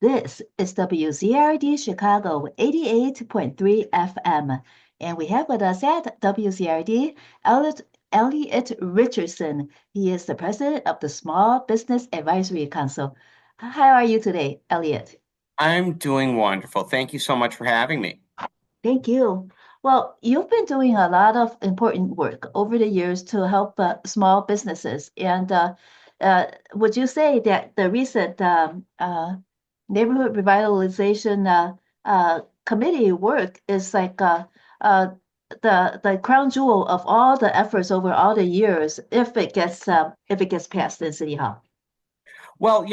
This is WZRD Chicago 88.3 FM. And we have with us at WZRD Elliot Richardson. He is the president of the Small Business Advisory Council. How are you today, Elliot? I'm doing wonderful. Thank you so much for having me. Thank you. Well, you've been doing a lot of important work over the years to help small businesses. And would you say that the recent Neighborhood Revitalization Committee work is like the crown jewel of all the efforts over all the years if it gets passed in City Hall? Well,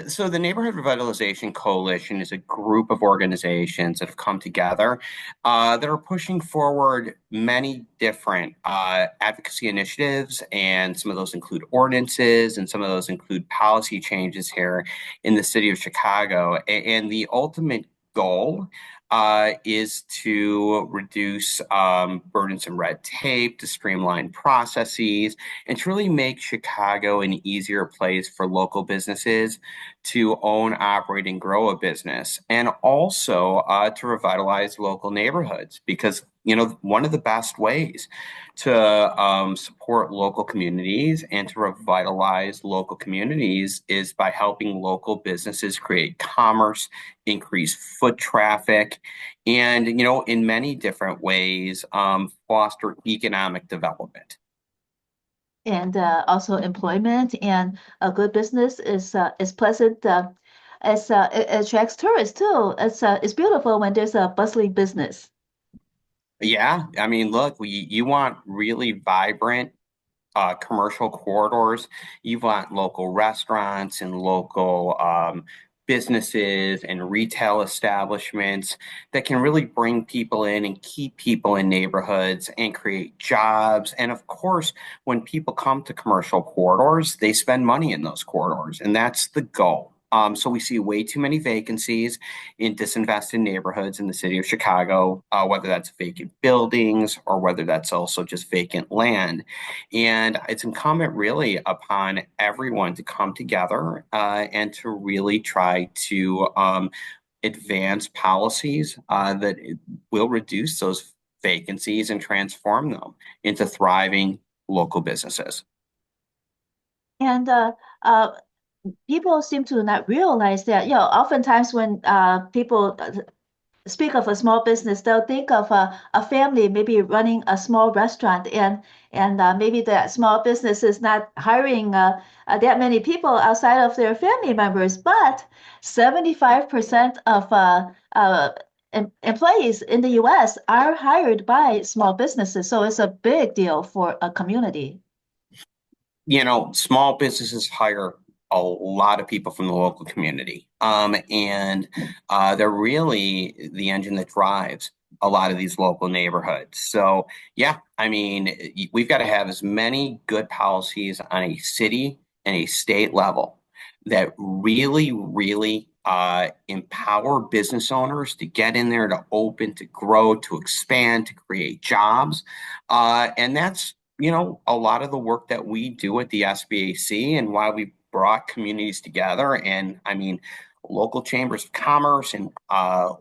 so the Neighborhood Revitalization Coalition is a group of organizations that have come together that are pushing forward many different advocacy initiatives, and some of those include ordinances, and some of those include policy changes here in the city of Chicago. And the ultimate goal is to reduce burdensome red tape, to streamline processes, and to really make Chicago an easier place for local businesses to own, operate, and grow a business, and also to revitalize local neighborhoods. Because one of the best ways to support local communities and to revitalize local communities is by helping local businesses create commerce, increase foot traffic, and in many different ways foster economic development. And also employment and a good business is pleasant. It attracts tourists too. It's beautiful when there's a bustling business. Yeah, I mean, look, you want really vibrant commercial corridors. You want local restaurants and local businesses and retail establishments that can really bring people in and keep people in neighborhoods and create jobs. And of course, when people come to commercial corridors, they spend money in those corridors, and that's the goal. So we see way too many vacancies in disinvested neighborhoods in the city of Chicago, whether that's vacant buildings or whether that's also just vacant land. And it's incumbent really upon everyone to come together and to really try to advance policies that will reduce those vacancies and transform them into thriving local businesses. And people seem to not realize that, oftentimes when people speak of a small business, they'll think of a family maybe running a small restaurant, and maybe that small business is not hiring that many people outside of their family members, but 75% of employees in the US are hired by small businesses. So it's a big deal for a community. Small businesses hire a lot of people from the local community. And they're really the engine that drives a lot of these local neighborhoods. So, yeah, I mean, we've got to have as many good policies on a city and a state level that really, really empower business owners to get in there, to open, to grow, to expand, to create jobs. And that's a lot of the work that we do at the SBAC, and why we brought communities together. And I mean, local chambers of commerce and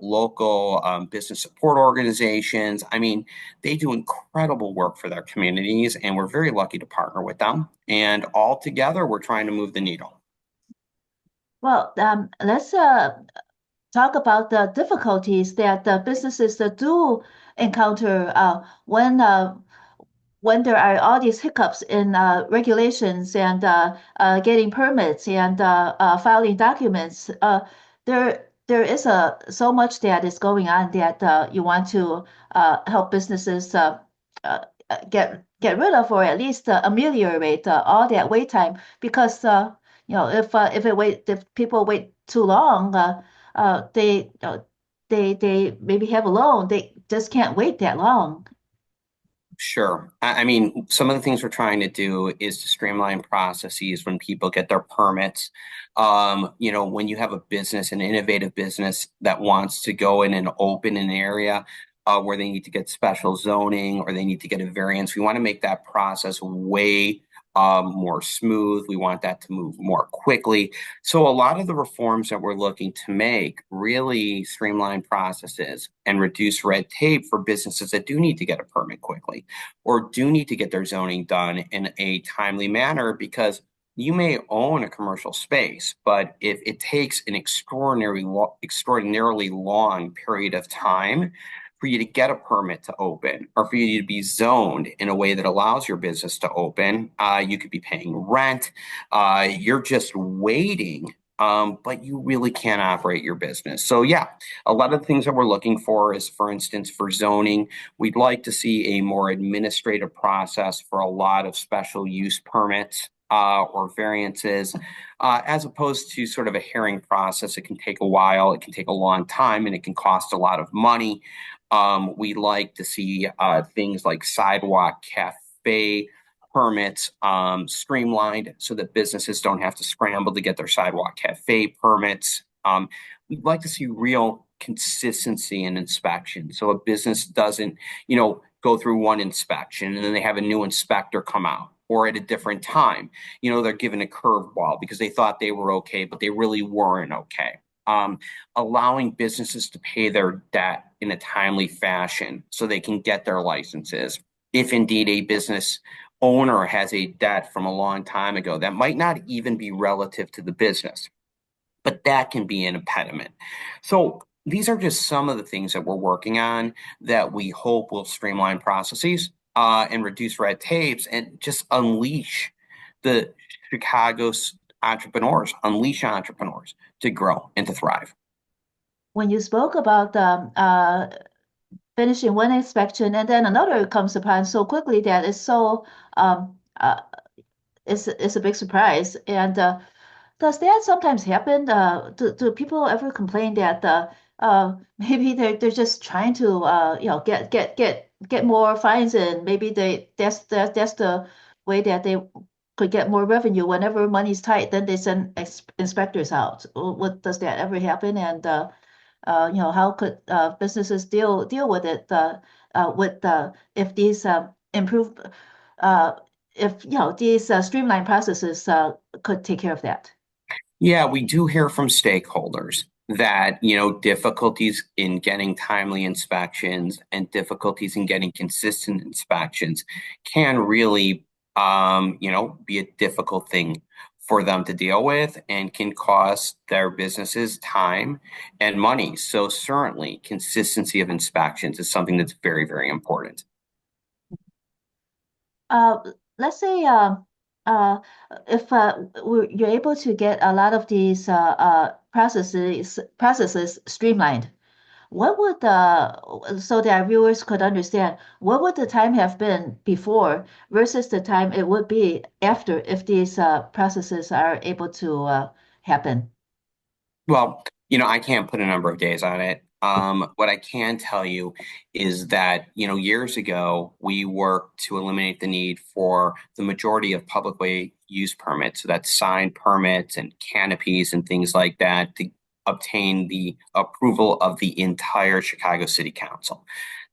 local business support organizations. I mean, they do incredible work for their communities, and we're very lucky to partner with them. And all together, we're trying to move the needle. Well, let's talk about the difficulties that the businesses that do encounter when there are all these hiccups in regulations and getting permits and filing documents. There is so much that is going on that you want to help businesses uh, get rid of, or at least ameliorate all that wait time, because if people wait too long, they maybe have a loan. They just can't wait that long. Sure. I mean, some of the things we're trying to do is to streamline processes when people get their permits. When you have a business, an innovative business that wants to go in and open an area where they need to get special zoning or they need to get a variance, we want to make that process way more smooth. We want that to move more quickly. So a lot of the reforms that we're looking to make really streamline processes and reduce red tape for businesses that do need to get a permit quickly or do need to get their zoning done in a timely manner, because you may own a commercial space, but if it takes an extraordinarily long period of time for you to get a permit to open or for you to be zoned in a way that allows your business to open, you could be paying rent. You're just waiting, but you really can't operate your business. So yeah, a lot of the things that we're looking for is, for instance, for zoning, we'd like to see a more administrative process for a lot of special use permits or variances, as opposed to sort of a hearing process. It can take a while, it can take a long time, and it can cost a lot of money. We like to see things like sidewalk cafe permits streamlined so that businesses don't have to scramble to get their sidewalk cafe permits. We'd like to see real consistency in inspection, so a business doesn't, go through one inspection and then they have a new inspector come out, or at a different time, they're given a curveball because they thought they were okay, but they really weren't okay. Allowing businesses to pay their debt in a timely fashion so they can get their licenses. If indeed a business owner has a debt from a long time ago that might not even be relative to the business, but that can be an impediment. So these are just some of the things that we're working on that we hope will streamline processes and reduce red tapes and just unleash the Chicago's unleash entrepreneurs to grow and to thrive. When you spoke about finishing one inspection and then another comes upon so quickly that it's so um, uh, it's a big surprise. And does that sometimes happen? Do people ever complain that maybe they're just trying to get more fines, and maybe that's the way that they could get more revenue. Whenever money's tight, then they send inspectors out. What does that ever happen? And how could businesses deal with it with if these improve if these streamlined processes could take care of that? Yeah, we do hear from stakeholders that, difficulties in getting timely inspections and difficulties in getting consistent inspections can really, be a difficult thing for them to deal with and can cost their businesses time and money. So certainly consistency of inspections is something that's very, very important. Uh, let's say uh, if you're able to get a lot of these processes streamlined, what would so that our viewers could understand what would the time have been before versus the time it would be after if these processes are able to happen? Well, I can't put a number of days on it. What I can tell you is that, years ago, we worked to eliminate the need for the majority of public way use permits. So that's sign permits and canopies and things like that to obtain the approval of the entire Chicago City Council.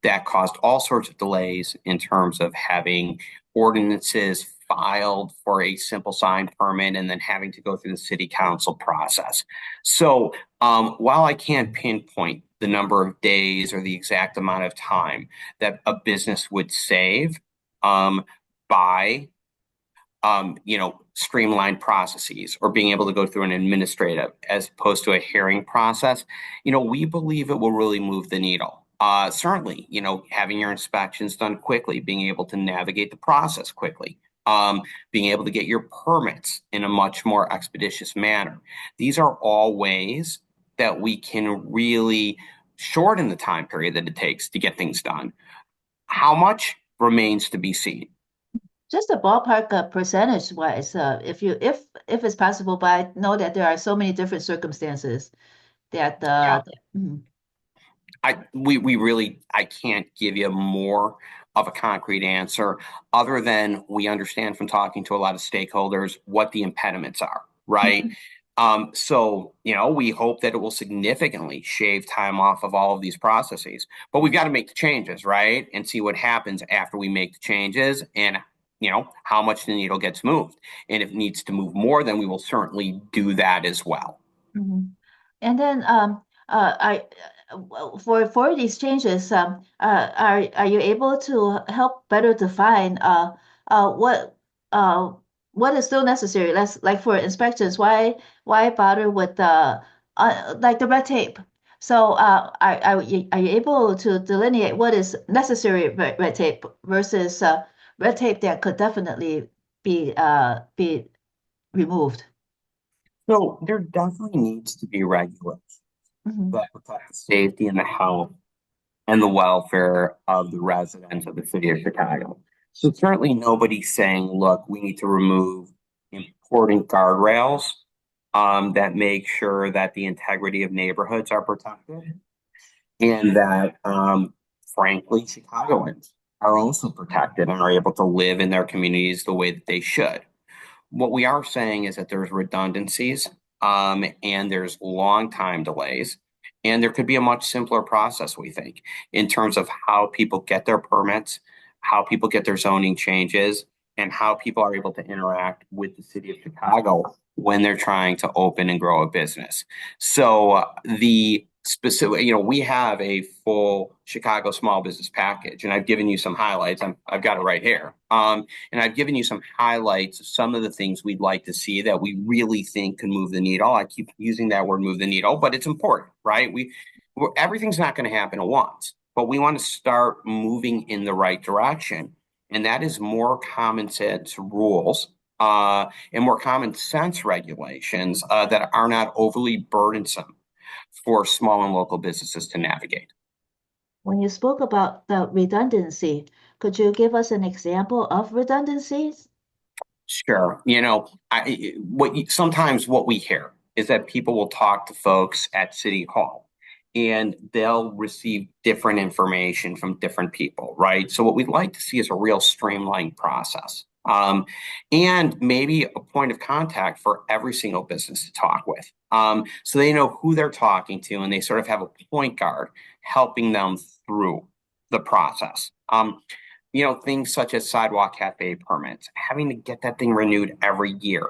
That caused all sorts of delays in terms of having ordinances filed for a simple sign permit and then having to go through the city council process. So while I can't pinpoint the number of days or the exact amount of time that a business would save by streamlined processes or being able to go through an administrative as opposed to a hearing process, we believe it will really move the needle. Certainly, having your inspections done quickly, being able to navigate the process quickly, being able to get your permits in a much more expeditious manner. These are all ways that we can really shorten the time period that it takes to get things done. How much remains to be seen. Just a ballpark percentage wise, if it's possible, but I know that there are so many different circumstances that Yeah. Mhm. I can't give you more of a concrete answer other than we understand from talking to a lot of stakeholders what the impediments are, right? So, we hope that it will significantly shave time off of all of these processes, but we've got to make the changes, right? And see what happens after we make the changes and, how much the needle gets moved. And if it needs to move more, then we will certainly do that as well. Mhm. And then I for these changes, are you able to help better define uh what uh what is still necessary? Let's like for inspections, why bother with like the red tape? So are you able to delineate what is necessary red tape versus red tape that could definitely be removed? So there definitely needs to be regulations Mhm. that protect the safety and the health and the welfare of the residents of the city of Chicago. So certainly nobody's saying, look, we need to remove important guardrails that make sure that the integrity of neighborhoods are protected and that, frankly, Chicagoans are also protected and are able to live in their communities the way that they should. What we are saying is that there's redundancies, and there's long time delays, and there could be a much simpler process, we think, in terms of how people get their permits, how people get their zoning changes, and how people are able to interact with the city of Chicago when they're trying to open and grow a business. So the specific, we have a full Chicago small business package, and I've given you some highlights. I've got it right here. And I've given you some highlights of some of the things we'd like to see that we really think can move the needle. I keep using that word move the needle, but it's important, right? Everything's not going to happen at once, but we want to start moving in the right direction. And that is more common sense rules and more common sense regulations that are not overly burdensome for small and local businesses to navigate. When you spoke about the redundancy, could you give us an example of redundancies? Sure. Sometimes what we hear is that people will talk to folks at City Hall and they'll receive different information from different people, right? So what we'd like to see is a real streamlined process. And maybe a point of contact for every single business to talk with. So they know who they're talking to and they sort of have a point guard helping them through the process. Things such as sidewalk cafe permits, having to get that thing renewed every year,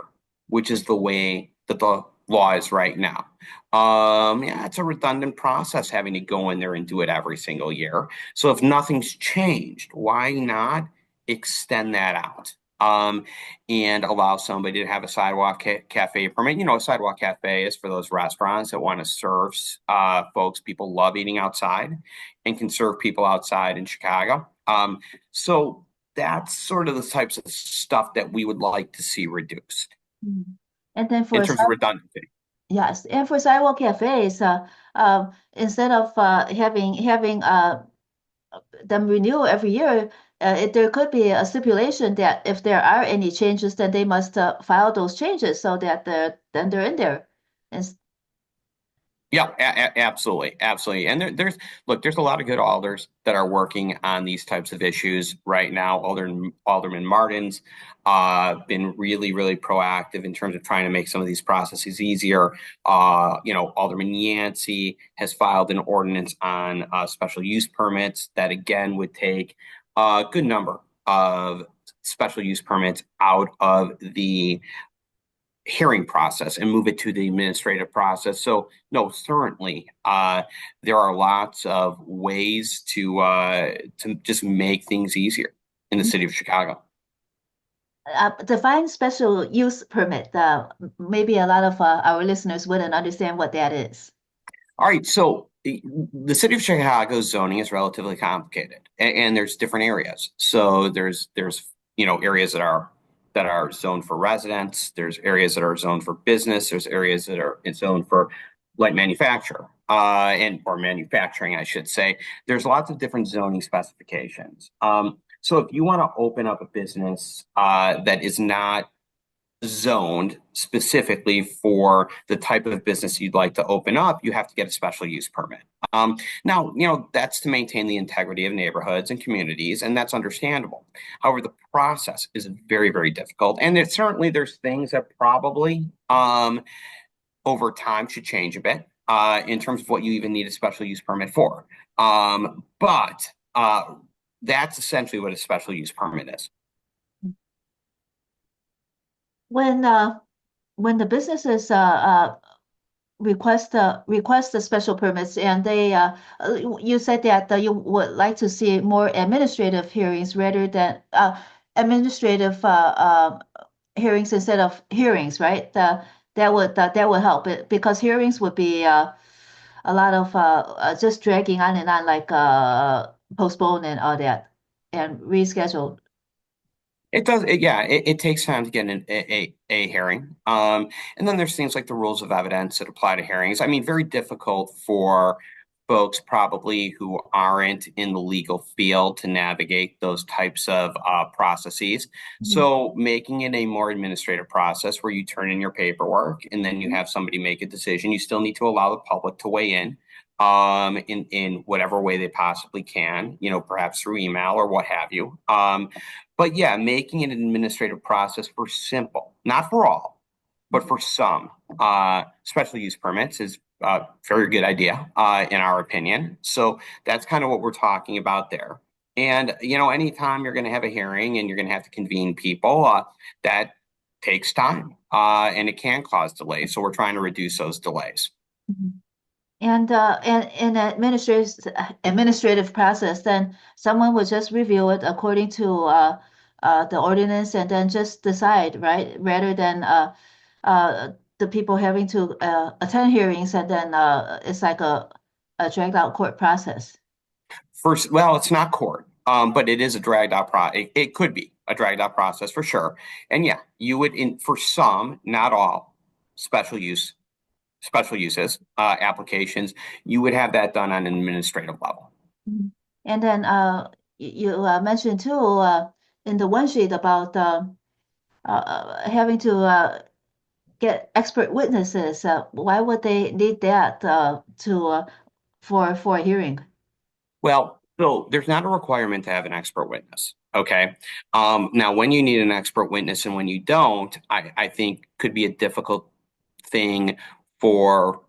which is the way that the law is right now. Yeah, it's a redundant process having to go in there and do it every single year. So if nothing's changed, why not extend that out? And allow somebody to have a sidewalk cafe permit. A sidewalk cafe is for those restaurants that want to serve folks. People love eating outside and can serve people outside in Chicago. So that's sort of the types of stuff that we would like to see reduced Mm. And then in for terms of redundancy. yes, and for sidewalk cafes, instead of having them renew every year, there could be a stipulation that if there are any changes, then they must file those changes so that then they're in there. And Yeah, absolutely, absolutely. And there's a lot of good alders that are working on these types of issues right now. Alderman Martin's been really, really proactive in terms of trying to make some of these processes easier. Alderman Yancey has filed an ordinance on special use permits that again would take a good number of special use permits out of the hearing process and move it to the administrative process. So no, certainly there are lots of ways to just make things easier in the city of Chicago. define special use permit. Maybe a lot of our listeners wouldn't understand what that is. All right, so the city of Chicago's zoning is relatively complicated, and there's different areas. So there's areas that are zoned for residents. There's areas that are zoned for business. There's areas that are zoned for light manufacture and or manufacturing, I should say. There's lots of different zoning specifications. So if you want to open up a business that is not zoned specifically for the type of business you'd like to open up, you have to get a special use permit. Now, that's to maintain the integrity of neighborhoods and communities, and that's understandable. However, the process is very, very difficult, and there's things that probably over time should change a bit in terms of what you even need a special use permit for. But that's essentially what a special use permit is. when when the businesses request the special permits and they you said that you would like to see more administrative hearings rather than administrative hearings instead of hearings, right? That would help it because hearings would be a lot of just dragging on and on, like postpone and all that, and reschedule. It does, it takes time to get a hearing. And then there's things like the rules of evidence that apply to hearings. I mean, very difficult for folks probably who aren't in the legal field to navigate those types of processes. Mhm. So making it a more administrative process where you turn in your paperwork and then you have somebody make a decision. You still need to allow the public to weigh in in whatever way they possibly can, perhaps through email or what have you. But yeah, making it an administrative process for simple, not for all, but for some special use permits is a very good idea in our opinion. So that's kind of what we're talking about there. And anytime you're going to have a hearing and you're going to have to convene people, that takes time and it can cause delays. So we're trying to reduce those delays. Mhm. And in administrative process, then someone will just review it according to the ordinance and then just decide, right? Rather than the people having to attend hearings and then it's like a dragged out court process. First, well, it's not court, but it is a dragged out it could be a dragged out process for sure. And yeah, you would for some, not all, special use special uses applications, you would have that done on an administrative level. Mhm. And then you mentioned too in the one sheet about having to get expert witnesses. Why would they need that to for a hearing? Well, so there's not a requirement to have an expert witness. Okay. Now, when you need an expert witness and when you don't, I think could be a difficult thing for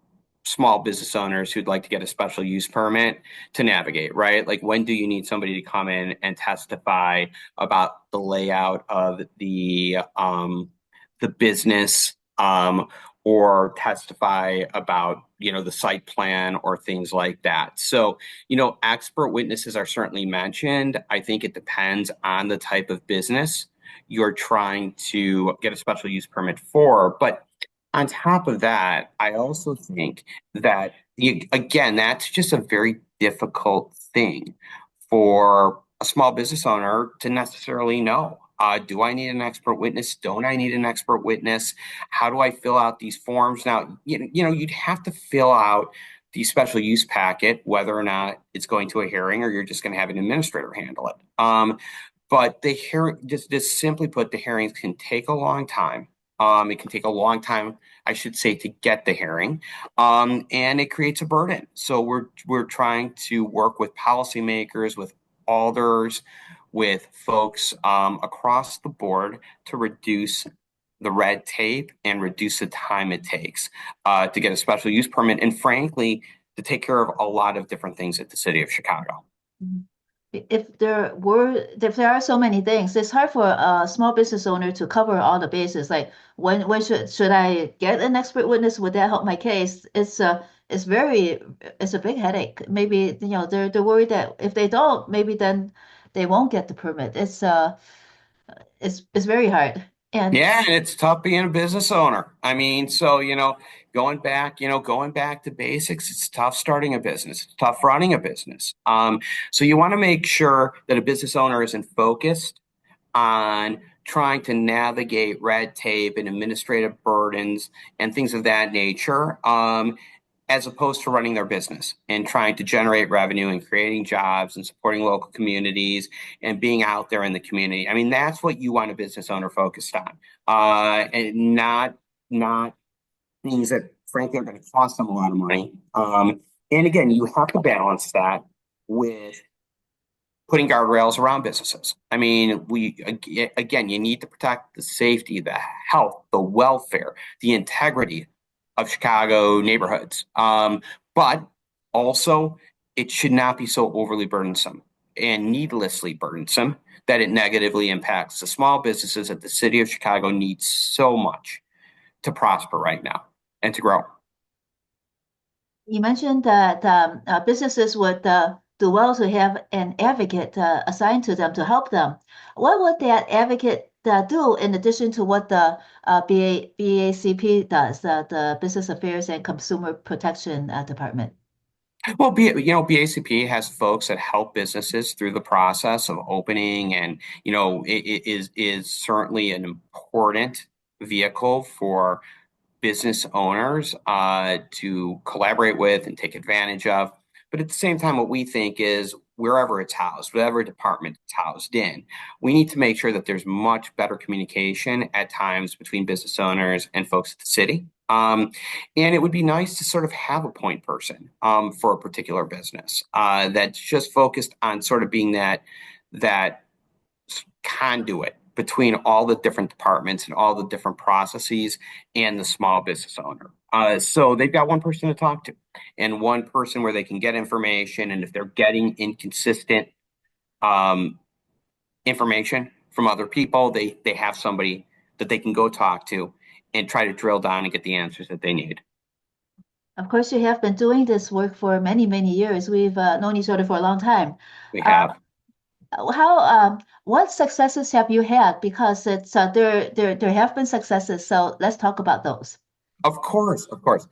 small business owners who'd like to get a special use permit to navigate, right? Like, when do you need somebody to come in and testify about the layout of the business, or testify about, the site plan or things like that. So, expert witnesses are certainly mentioned. I think it depends on the type of business you're trying to get a special use permit for. But on top of that, I also think that, again, that's just a very difficult thing for a small business owner to necessarily know. Do I need an expert witness? Don't I need an expert witness? How do I fill out these forms? Now, you'd have to fill out the special use packet, whether or not it's going to a hearing or you're just going to have an administrator handle it. But the hearing, just simply put, the hearings can take a long time. It can take a long time, I should say, to get the hearing, and it creates a burden. So we're trying to work with policymakers, with alders, with folks across the board to reduce the red tape and reduce the time it takes to get a special use permit, and frankly, to take care of a lot of different things at the city of Chicago. Mhm. If there are so many things, it's hard for a small business owner to cover all the bases. Like when should I get an expert witness? Would that help my case? It's a big headache. Maybe they're worried that if they don't, maybe then they won't get the permit. It's very hard. And Yeah, and it's tough being a business owner. I mean, so, going back to basics, it's tough starting a business. It's tough running a business. So you want to make sure that a business owner isn't focused on trying to navigate red tape and administrative burdens and things of that nature, as opposed to running their business and trying to generate revenue and creating jobs and supporting local communities and being out there in the community. I mean, that's what you want a business owner focused on, and not things that frankly are going to cost them a lot of money. And again, you have to balance that with putting guardrails around businesses. I mean, again, you need to protect the safety, the health, the welfare, the integrity of Chicago neighborhoods. But also, it should not be so overly burdensome. and needlessly burdensome that it negatively impacts the small businesses that the city of Chicago needs so much to prosper right now and to grow. You mentioned that businesses would do well to have an advocate assigned to them to help them. What would that advocate do in addition to what the BACP does, the Business Affairs and Consumer Protection Department? Well, BACP has folks that help businesses through the process of opening, and it is certainly an important vehicle for business owners to collaborate with and take advantage of. But at the same time, what we think is wherever it's housed, whatever department it's housed in, we need to make sure that there's much better communication at times between business owners and folks at the city. And it would be nice to sort of have a point person for a particular business that's just focused on sort of being that conduit between all the different departments and all the different processes and the small business owner. So they've got one person to talk to and one person where they can get information. And if they're getting inconsistent information from other people, they have somebody that they can go talk to and try to drill down and get the answers that they need. Of course, you have been doing this work for many, many years. We've known each other for a long time. We Uh, have. what successes have you had? Because it's there have been successes, so let's talk about those. Of course, of course.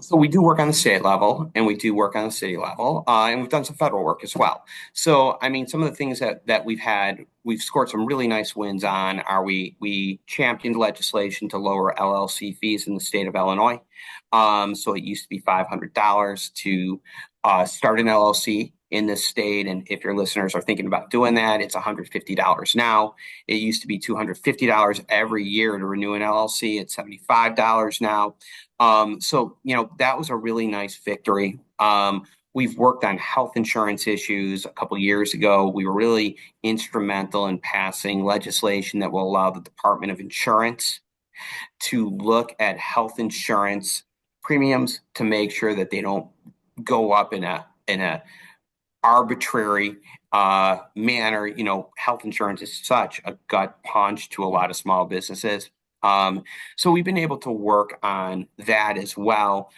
So we do work on the state level and we do work on the city level, and we've done some federal work as well. So, I mean, some of the things that we've scored some really nice wins on are we championed legislation to lower LLC fees in the state of Illinois. So it used to be $500 to start an LLC in this state. And if your listeners are thinking about doing that, it's $150 now. It used to be $250 every year to renew an LLC. It's $75 now. So, that was a really nice victory. We've worked on health insurance issues a couple of years ago. We were really instrumental in passing legislation that will allow the Department of Insurance to look at health insurance premiums to make sure that they don't go up in a arbitrary manner. Health insurance is such a gut punch to a lot of small businesses. So we've been able to work on that as well.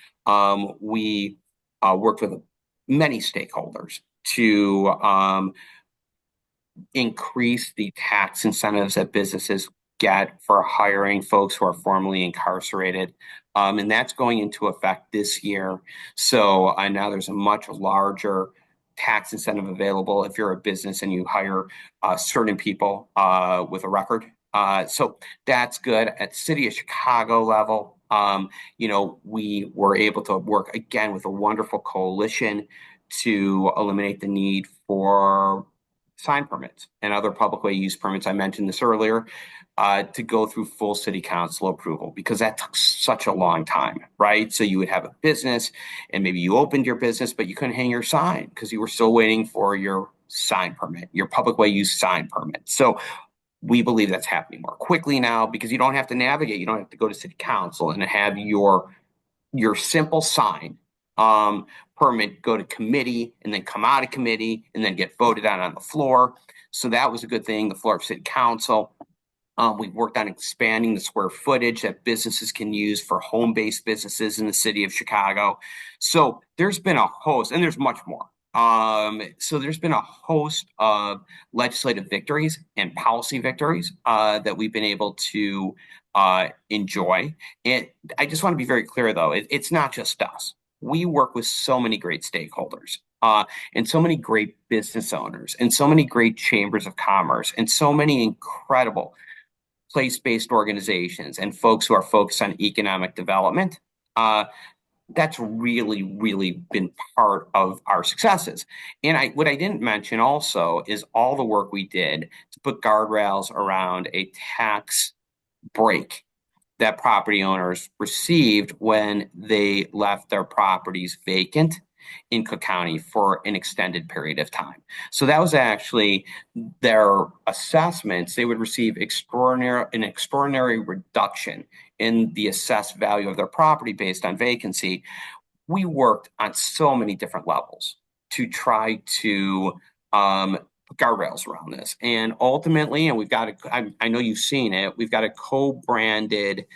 We worked with many stakeholders to increase the tax incentives that businesses get for hiring folks who are formerly incarcerated. And that's going into effect this year. So now there's a much larger tax incentive available if you're a business and you hire certain people with a record. So that's good. At the city of Chicago level, we were able to work again with a wonderful coalition to eliminate the need for sign permits and other public way use permits. I mentioned this earlier, to go through full city council approval, because that took such a long time, right? So you would have a business and maybe you opened your business, but you couldn't hang your sign because you were still waiting for your sign permit, your public way use sign permit. So we believe that's happening more quickly now because you don't have to navigate. You don't have to go to city council and have your simple sign permit go to committee and then come out of committee and then get voted on the floor. So that was a good thing, the floor of city council. We've worked on expanding the square footage that businesses can use for home-based businesses in the city of Chicago. So there's been a host, and there's much more. So there's been a host of legislative victories and policy victories that we've been able to enjoy. And I just want to be very clear, though, it's not just us. We work with so many great stakeholders and so many great business owners and so many great chambers of commerce and so many incredible place-based organizations and folks who are focused on economic development. That's really, really been part of our successes. And what I didn't mention also is all the work we did to put guardrails around a tax break that property owners received when they left their properties vacant in Cook County for an extended period of time. So that was actually their assessments. They would receive an extraordinary reduction in the assessed value of their property based on vacancy. We worked on so many different levels to try to put guardrails around this. And ultimately, and we've got I know you've seen it, we've got a co-branded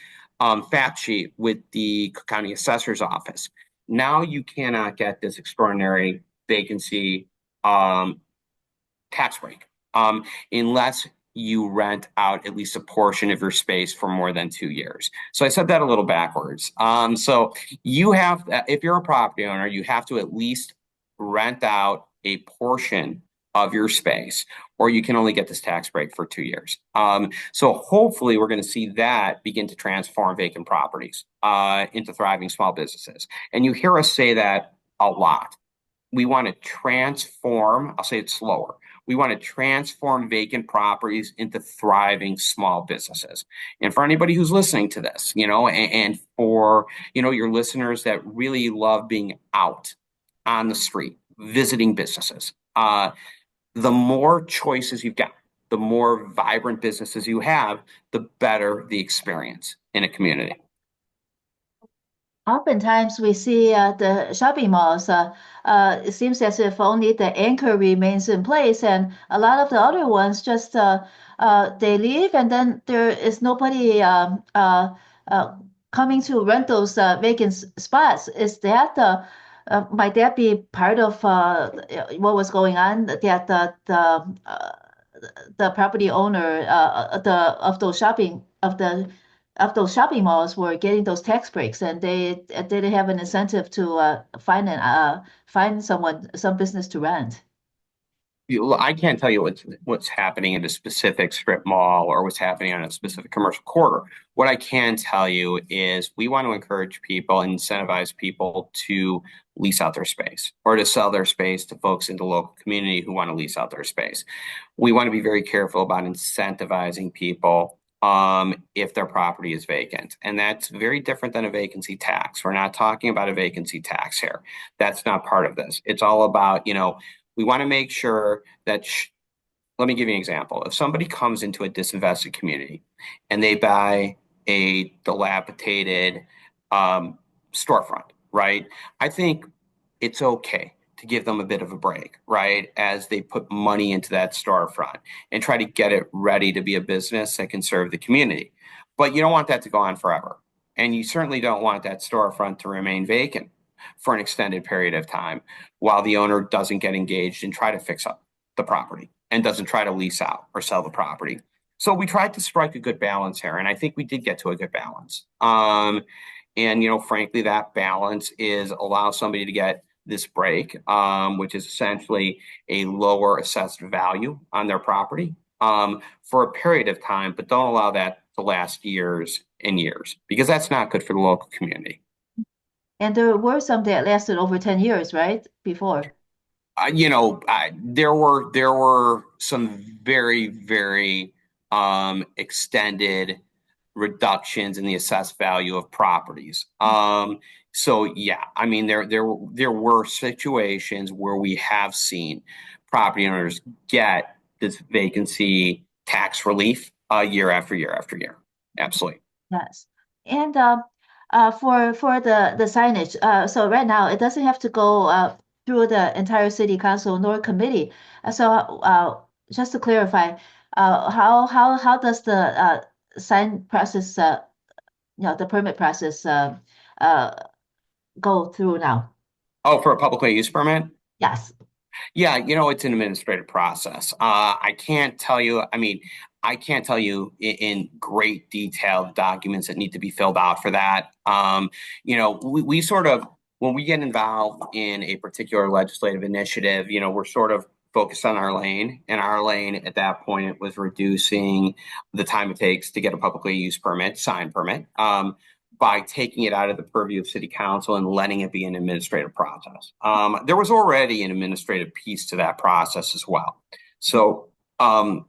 fact sheet with the Cook County Assessor's Office. Now you cannot get this extraordinary vacancy tax break unless you rent out at least a portion of your space for more than 2 years. So I said that a little backwards. So you have, if you're a property owner, you have to at least rent out a portion of your space, or you can only get this tax break for 2 years. So hopefully we're going to see that begin to transform vacant properties into thriving small businesses. And you hear us say that a lot. We want to transform, I'll say it slower. We want to transform vacant properties into thriving small businesses. And for anybody who's listening to this, and for, your listeners that really love being out on the street, visiting businesses, the more choices you've got, the more vibrant businesses you have, the better the experience in a community. Oftentimes we see the shopping malls, it seems as if only the anchor remains in place, and a lot of the other ones just they leave, and then there is nobody uh, coming to rent those vacant spots. Is that might that be part of what was going on? That the property owner the of those shopping of those shopping malls were getting those tax breaks, and they didn't have an incentive to find some business to rent. I can't tell you what's happening in a specific strip mall or what's happening on a specific commercial corridor. What I can tell you is we want to encourage people and incentivize people to lease out their space or to sell their space to folks in the local community who want to lease out their space. We want to be very careful about incentivizing people if their property is vacant. And that's very different than a vacancy tax. We're not talking about a vacancy tax here. That's not part of this. It's all about, we want to make sure that, let me give you an example. If somebody comes into a disinvested community and they buy a dilapidated storefront, right? I think it's okay to give them a bit of a break, right? As they put money into that storefront and try to get it ready to be a business that can serve the community. But you don't want that to go on forever. And you certainly don't want that storefront to remain vacant for an extended period of time while the owner doesn't get engaged and try to fix up the property and doesn't try to lease out or sell the property. So we tried to strike a good balance here, and I think we did get to a good balance. And frankly, that balance is allow somebody to get this break, which is essentially a lower assessed value on their property for a period of time, but don't allow that to last years and years because that's not good for the local community. And there were some that lasted over 10 years, right? Before. There were some very, very extended reductions in the assessed value of properties. So yeah, I mean there were situations where we have seen property owners get this vacancy tax relief year after year after year. Absolutely. Yes. And for the signage, so right now it doesn't have to go through the entire city council nor committee. So just to clarify, how does the sign process, the permit process uh, go through now? Oh, for a public land use permit? Yes. Yeah, it's an administrative process. I can't tell you, I can't tell you in great detail the documents that need to be filled out for that. We sort of, when we get involved in a particular legislative initiative, we're sort of focused on our lane. And our lane at that point was reducing the time it takes to get a publicly used permit, sign permit. By taking it out of the purview of city council and letting it be an administrative process. There was already an administrative piece to that process as well. So to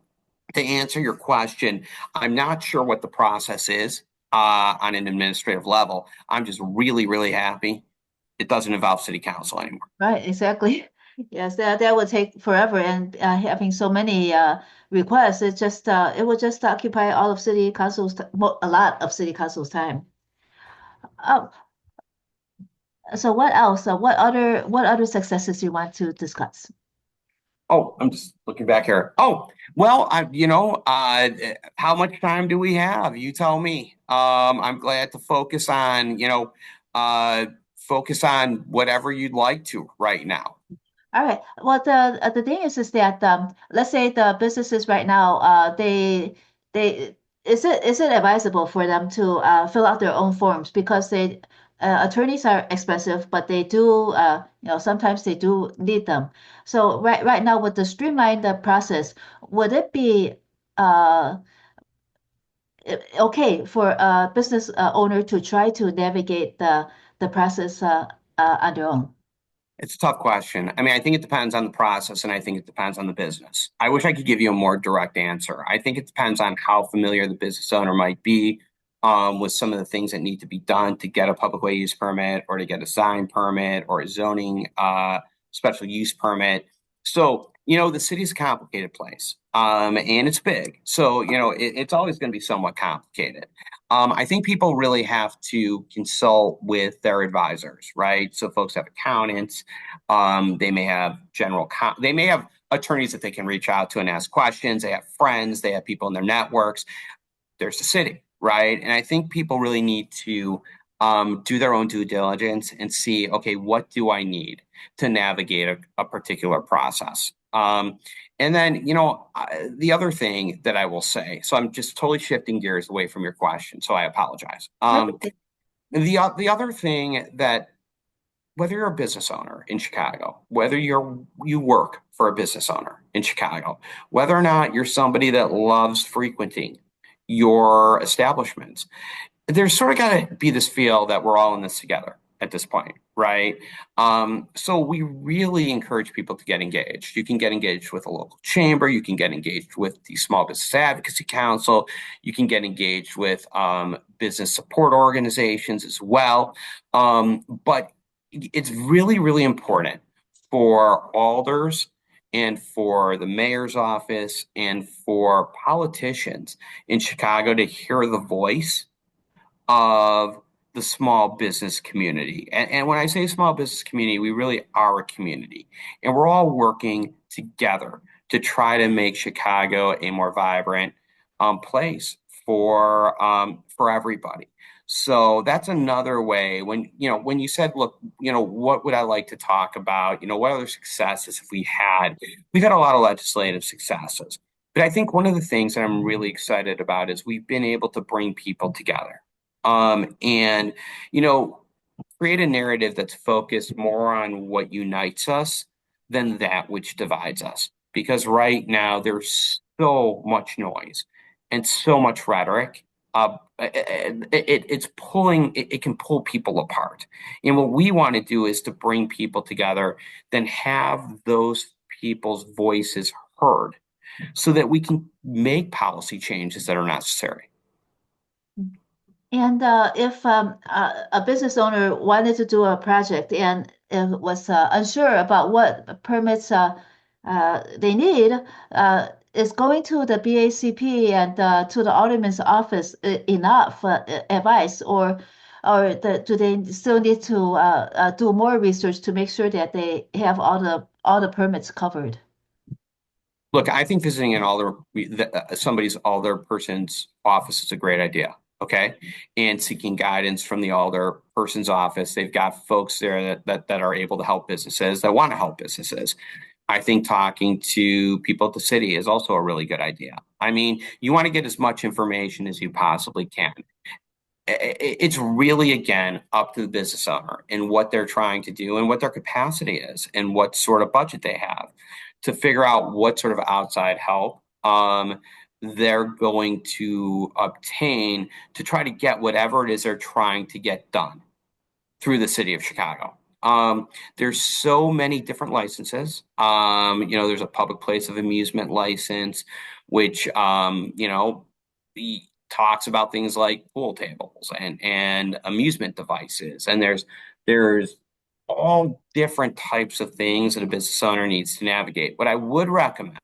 answer your question, I'm not sure what the process is on an administrative level. I'm just really, really happy it doesn't involve city council anymore. Right, exactly. Yes, that would take forever, and having so many requests, it would just occupy all of city council's a lot of city council's time. Oh, so what else? What other successes you want to discuss? Oh, I'm just looking back here. Oh, well, how much time do we have? You tell me. I'm glad to focus on whatever you'd like to right now. All right. Well, the thing is that let's say the businesses right now, they is it advisable for them to fill out their own forms because they attorneys are expensive, but they do sometimes they do need them. So right now with the streamlined process, would it be uh okay for a business owner to try to navigate the process on their own? It's a tough question. I mean, I think it depends on the process and I think it depends on the business. I wish I could give you a more direct answer. I think it depends on how familiar the business owner might be with some of the things that need to be done to get a public way use permit or to get a sign permit or a zoning special use permit. So, the city's a complicated place and it's big. So, it's always going to be somewhat complicated. I think people really have to consult with their advisors, right? So folks have accountants, they may have they may have attorneys that they can reach out to and ask questions. They have friends, they have people in their networks. There's the city, right? And I think people really need to do their own due diligence and see, okay, what do I need to navigate a particular process? And then, the other thing that I will say, so I'm just totally shifting gears away from your question, so I apologize. Nope. The other thing that whether you're a business owner in Chicago, whether you work for a business owner in Chicago, whether or not you're somebody that loves frequenting your establishments, there's sort of got to be this feel that we're all in this together at this point, right? So we really encourage people to get engaged. You can get engaged with a local chamber, you can get engaged with the Small Business Advocacy Council, you can get engaged with business support organizations as well. But it's really, really important for alders and for the mayor's office and for politicians in Chicago to hear the voice of the small business community. And when I say small business community, we really are a community. And we're all working together to try to make Chicago a more vibrant place for everybody. So that's another way when you said, look, what would I like to talk about? What other successes have we had? We've had a lot of legislative successes. But I think one of the things that I'm really excited about is we've been able to bring people together and, you know, create a narrative that's focused more on what unites us than that which divides us. Because right now there's so much noise and so much rhetoric. It can pull people apart. And what we want to do is to bring people together, then have those people's voices heard so that we can make policy changes that are necessary. And if a business owner wanted to do a project and was unsure about what permits they need, is going to the BACP and to the alderman's office enough advice, do they still need to do more research to make sure that they have all the permits covered? Look, I think visiting somebody's alder person's office is a great idea. Okay. And seeking guidance from the alder person's office. They've got folks there that are able to help businesses, that want to help businesses. I think talking to people at the city is also a really good idea. I mean, you want to get as much information as you possibly can. It's really, again, up to the business owner and what they're trying to do and what their capacity is and what sort of budget they have to figure out what sort of outside help they're going to obtain to try to get whatever it is they're trying to get done through the city of Chicago. There's so many different licenses. There's a public place of amusement license, which, talks about things like pool tables and amusement devices. And there's all different types of things that a business owner needs to navigate. What I would recommend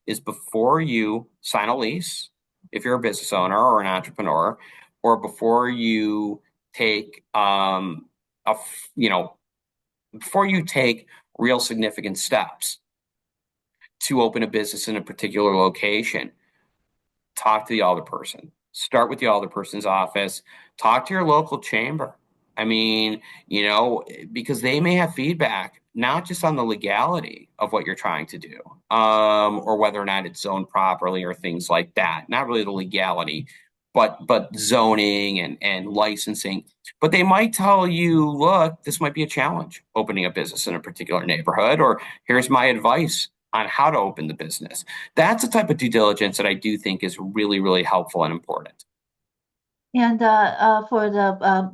is before you sign a lease, if you're a business owner or an entrepreneur, or before you take before you take real significant steps, to open a business in a particular location, talk to the alderperson. Start with the alderperson's office. Talk to your local chamber. I mean, because they may have feedback, not just on the legality of what you're trying to do, or whether or not it's zoned properly or things like that. Not really the legality, but zoning and licensing. But they might tell you, look, this might be a challenge opening a business in a particular neighborhood, or here's my advice on how to open the business. That's the type of due diligence that I do think is really, really helpful and important. And for the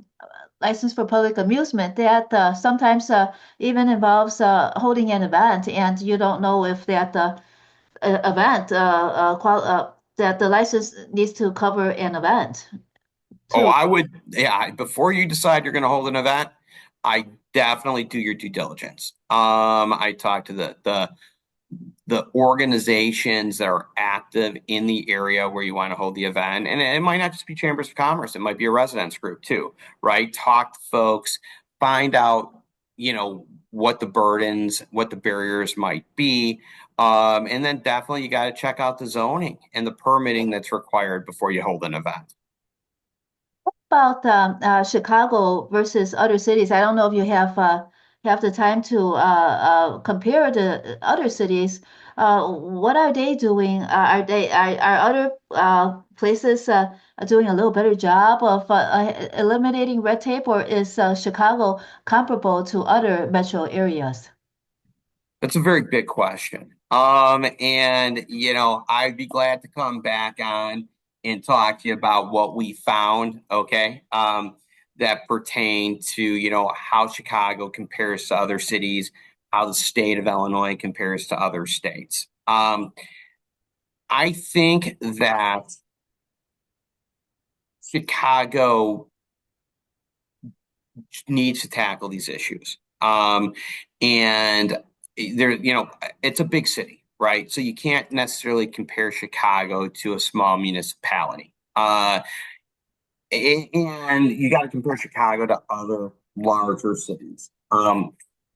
license for public amusement, that sometimes even involves holding an event, and you don't know if that event that the license needs to cover an event Oh, too. I would, yeah, before you decide you're going to hold an event, I definitely do your due diligence. I talk to the organizations that are active in the area where you want to hold the event. And it might not just be chambers of commerce, it might be a residents group too, right? Talk to folks, find out, what the burdens, what the barriers might be. And then definitely you got to check out the zoning and the permitting that's required before you hold an event. About Chicago versus other cities? I don't know if you have the time to compare the other cities. What are they doing? Are other places doing a little better job of eliminating red tape, or is Chicago comparable to other metro areas? That's a very big question. And I'd be glad to come back on and talk to you about what we found, okay? That pertain to, how Chicago compares to other cities, how the state of Illinois compares to other states. I think that Chicago needs to tackle these issues. And it's a big city, right? So you can't necessarily compare Chicago to a small municipality. And you got to compare Chicago to other larger cities.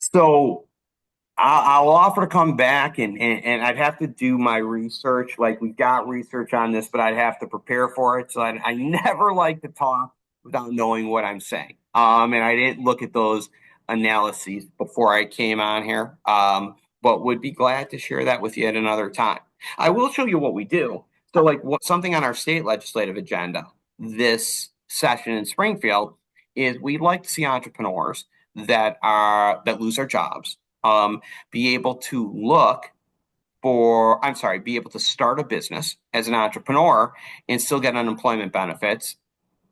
So I'll offer to come back and I'd have to do my research. Like we've got research on this, but I'd have to prepare for it. So I never like to talk without knowing what I'm saying. And I didn't look at those analyses before I came on here. But would be glad to share that with you at another time. I will show you what we do. So like something on our state legislative agenda this session in Springfield is we'd like to see entrepreneurs that lose their jobs be able to be able to start a business as an entrepreneur and still get unemployment benefits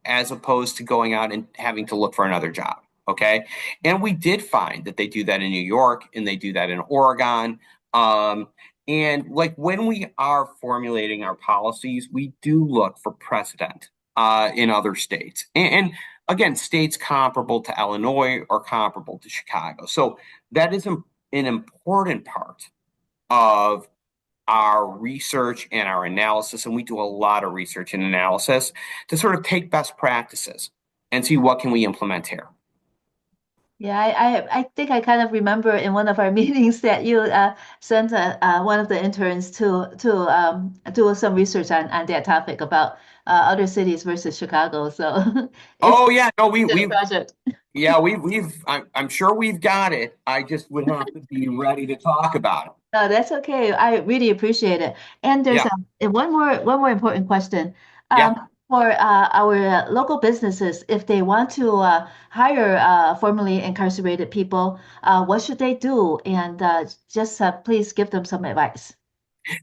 as opposed to going out and having to look for another job. Okay. And we did find that they do that in New York and they do that in Oregon. And like when we are formulating our policies, we do look for precedent in other states. And again, states comparable to Illinois or comparable to Chicago. So that is an important part of our research and our analysis. And we do a lot of research and analysis to sort of take best practices and see what can we implement here. Yeah, I think I kind of remember in one of our meetings that you sent one of the interns to do some research on that topic about other cities versus Chicago. So it's Oh yeah, no, a project. I'm sure we've got it. I just would have to be ready to talk about it. No, that's okay. I really appreciate it. And there's Yeah, one more important question. yeah. For our local businesses, if they want to hire formerly incarcerated people, what should they do? And just please give them some advice.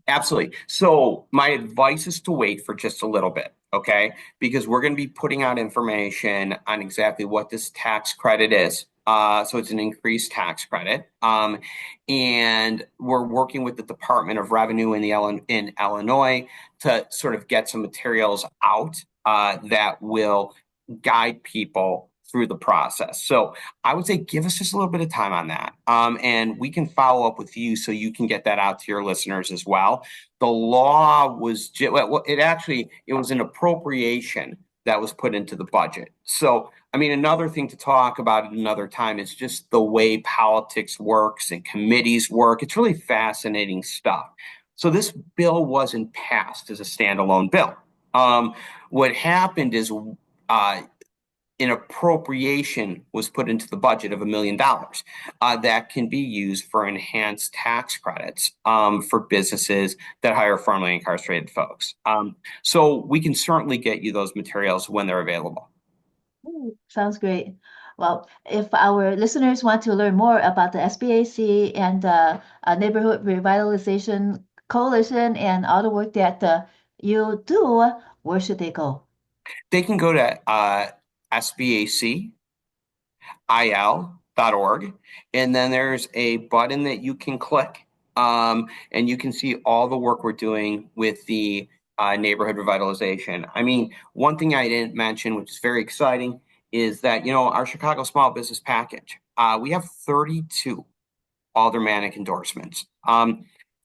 Absolutely. So my advice is to wait for just a little bit, okay? Because we're going to be putting out information on exactly what this tax credit is. So it's an increased tax credit. And we're working with the Department of Revenue in Illinois to sort of get some materials out that will guide people through the process. So I would say give us just a little bit of time on that. And we can follow up with you so you can get that out to your listeners as well. The law was, it was an appropriation that was put into the budget. So, I mean, another thing to talk about at another time is just the way politics works and committees work. It's really fascinating stuff. So this bill wasn't passed as a standalone bill. Um, what happened is an appropriation was put into the budget of $1 million that can be used for enhanced tax credits for businesses that hire formerly incarcerated folks. So we can certainly get you those materials when they're available. Sounds great. Well, if our listeners want to learn more about the SBAC and Neighborhood Revitalization Coalition and all the work that you do, where should they go? They can go to SBACIL.org, and then there's a button that you can click, and you can see all the work we're doing with the neighborhood revitalization. I mean, one thing I didn't mention, which is very exciting, is that, our Chicago Small Business Package, we have 32 aldermanic endorsements.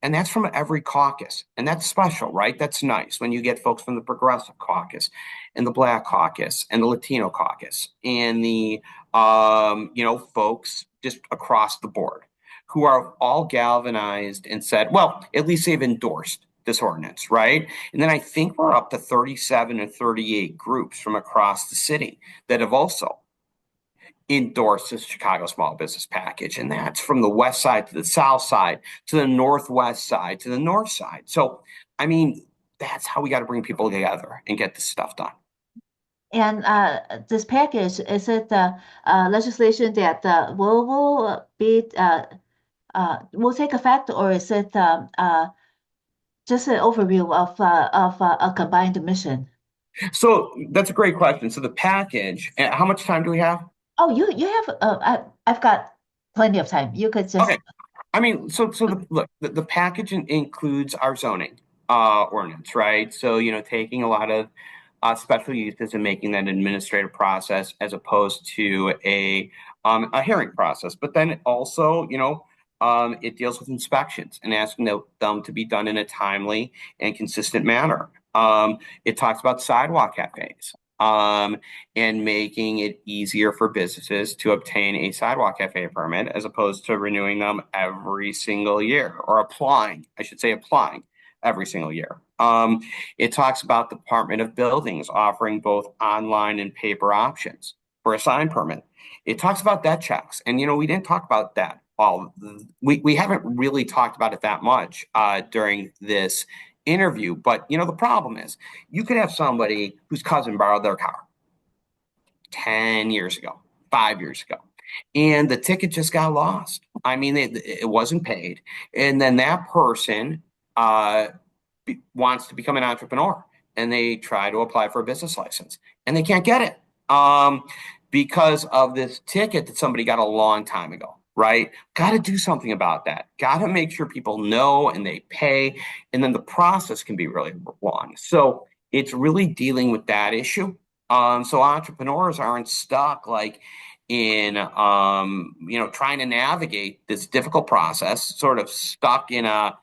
And that's from every caucus. And that's special, right? That's nice when you get folks from the Progressive Caucus and the Black Caucus and the Latino Caucus and the, folks just across the board who are all galvanized and said, well, at least they've endorsed this ordinance, right? And then I think we're up to 37 or 38 groups from across the city that have also endorse this Chicago Small Business Package. And that's from the west side to the south side, to the northwest side, to the north side. So, I mean, that's how we got to bring people together and get this stuff done. And this package, is it legislation that will take effect, or is it just an overview of a combined mission? So that's a great question. So the package, how much time do we have? Oh, you have I've got plenty of time. You could just Okay. I mean, look, the package includes our zoning ordinance, right? So, taking a lot of special uses and making that an administrative process as opposed to a hearing process. But then also, it deals with inspections and asking them to be done in a timely and consistent manner. It talks about sidewalk cafes and making it easier for businesses to obtain a sidewalk cafe permit as opposed to renewing them every single year or applying, I should say, applying every single year. It talks about the Department of Buildings offering both online and paper options for a sign permit. It talks about debt checks. And, we didn't talk about that all. We haven't really talked about it that much during this interview. But, the problem is you could have somebody whose cousin borrowed their car 10 years ago, 5 years ago, and the ticket just got lost. I mean, it wasn't paid. And then that person wants to become an entrepreneur and they try to apply for a business license and they can't get it because of this ticket that somebody got a long time ago, right? Got to do something about that. Got to make sure people know and they pay. And then the process can be really long. So it's really dealing with that issue. So entrepreneurs aren't stuck like in trying to navigate this difficult process, sort of stuck in a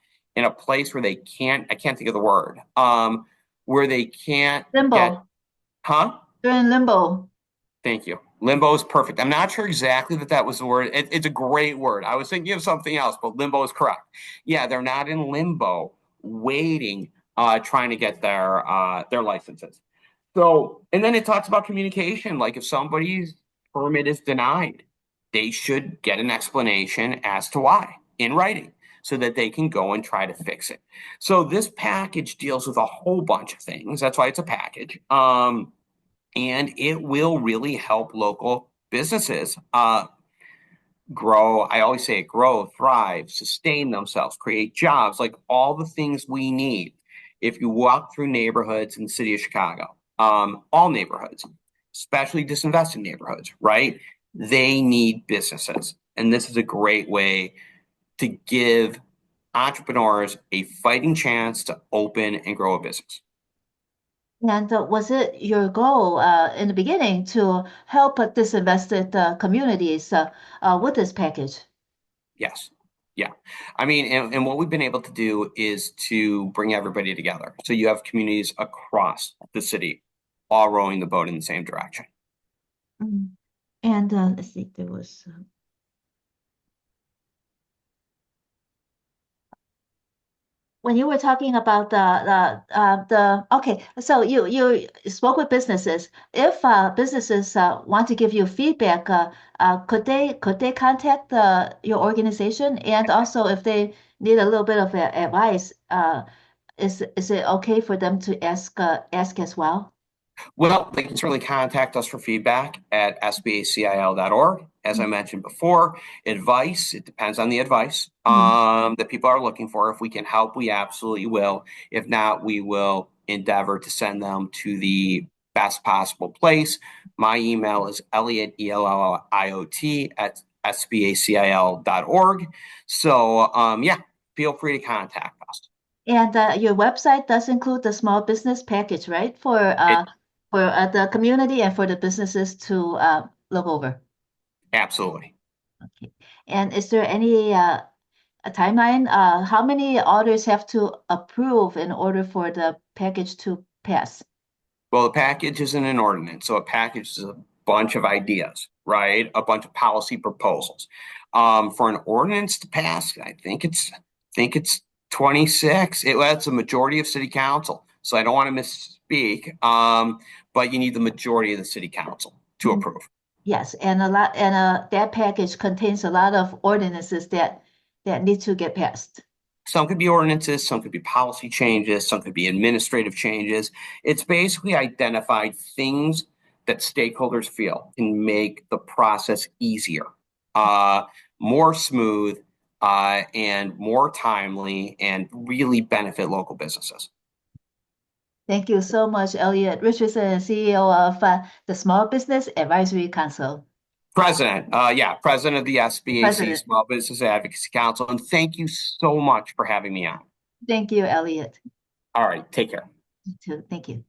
place where they can't, I can't think of the word, where they can't get, limbo. huh? They're in limbo. Thank you. Limbo is perfect. I'm not sure exactly that was the word. It's a great word. I was thinking of something else, but limbo is correct. Yeah, they're not in limbo, waiting, trying to get their licenses. So, and then it talks about communication. Like if somebody's permit is denied, they should get an explanation as to why in writing so that they can go and try to fix it. So this package deals with a whole bunch of things. That's why it's a package. And it will really help local businesses grow. I always say grow, thrive, sustain themselves, create jobs, like all the things we need. If you walk through neighborhoods in the city of Chicago, all neighborhoods, especially disinvested neighborhoods, right? They need businesses. And this is a great way to give entrepreneurs a fighting chance to open and grow a business. And was it your goal in the beginning to help disinvested communities with this package? Yes. Yeah. I mean, and what we've been able to do is to bring everybody together. So you have communities across the city all rowing the boat in the same direction. Mm. And let's see, there was when you were talking about the okay, so you spoke with businesses. If businesses want to give you feedback, could they contact your organization? And also, if they need a little bit of advice, is it okay for them to ask as well? Well, they can certainly contact us for feedback at sbacil.org. As I mentioned before, advice, it depends on the advice Mm. that people are looking for. If we can help, we absolutely will. If not, we will endeavor to send them to the best possible place. My email is Elliot, Elliot, at sbacil.org. So, yeah, feel free to contact us. And your website does include the small business package, right? It, For the community and for the businesses to look over. absolutely. Okay. And is there any a timeline? How many orders have to approve in order for the package to pass? Well, the package isn't an ordinance, so a package is a bunch of ideas, right? A bunch of policy proposals. For an ordinance to pass, I think it's 26. That's a majority of city council. So I don't want to misspeak, but you need the majority of the city council to Mm. approve. Yes, and a lot, and that package contains a lot of ordinances that need to get passed. Some could be ordinances, some could be policy changes, some could be administrative changes. It's basically identified things that stakeholders feel can make the process easier, more smooth, and more timely, and really benefit local businesses. Thank you so much, Elliot Richardson, CEO of the Small Business Advisory Council. President of the SBAC President. Small Business Advocacy Council. And thank you so much for having me on. Thank you, Elliot. All right, take care. You too. Thank you.